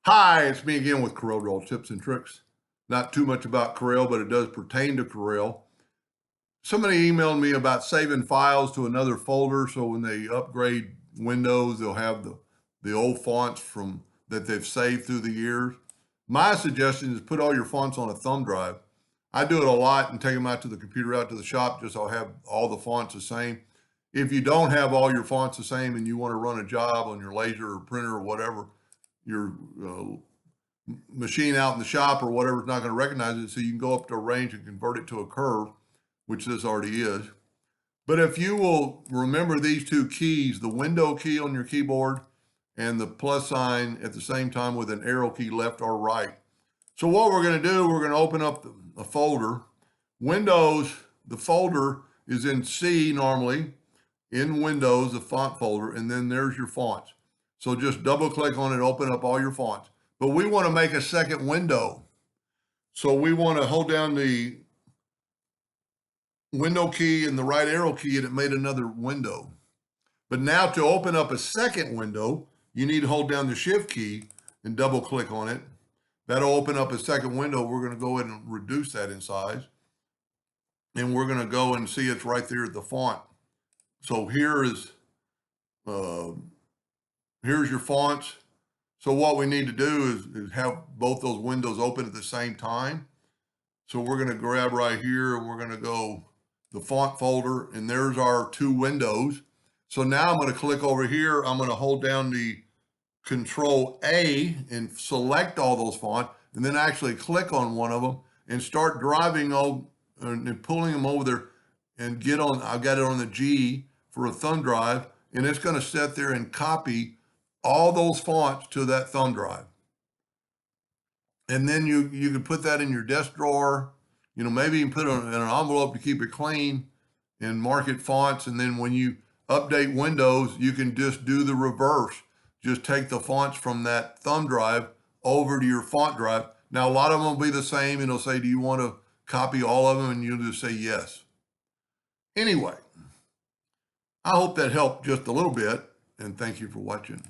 Hi, it's me again with Corel Draw Tips and Tricks. Not too much about Corel, but it does pertain to Corel. Somebody emailed me about saving files to another folder, so when they upgrade Windows, they'll have the old fonts from that they've saved through the years. My suggestion is put all your fonts on a thumb drive. I do it a lot and take them out to the computer, out to the shop, just so I'll have all the fonts the same. If you don't have all your fonts the same and you want to run a job on your laser or printer or whatever, your machine out in the shop or whatever is not going to recognize it. So you can go up to a range and convert it to a curve, which this already is. But if you will remember these two keys, the window key on your keyboard and the plus sign at the same time with an arrow key left or right. So what we're going to do, we're going to open up the folder. Windows, the folder is in C normally, in Windows, the font folder, and then there's your fonts. So just double click on it, open up all your fonts. But we want to make a second window. So we want to hold down the window key and the right arrow key, and it made another window. But now to open up a second window, you need to hold down the shift key and double click on it. That'll open up a second window. We're going to go ahead and reduce that in size. And we're going to go and see it's right there at the font. So here's your fonts. So what we need to do is have both those windows open at the same time. So we're going to grab right here and we're going to go the font folder, and there's our two windows. So now I'm going to click over here. I'm going to hold down the Control A and select all those fonts, and then actually click on one of them and start driving over and pulling them over there and get on. I've got it on the G for a thumb drive, and it's going to sit there and copy all those fonts to that thumb drive. And then you can put that in your desk drawer. Maybe you can put it in an envelope to keep it clean and mark it fonts. And then when you update Windows, you can just do the reverse. Just take the fonts from that thumb drive over to your font drive. Now, a lot of them will be the same, and it'll say, do you want to copy all of them? And you'll just say yes. Anyway, I hope that helped just a little bit, and thank you for watching.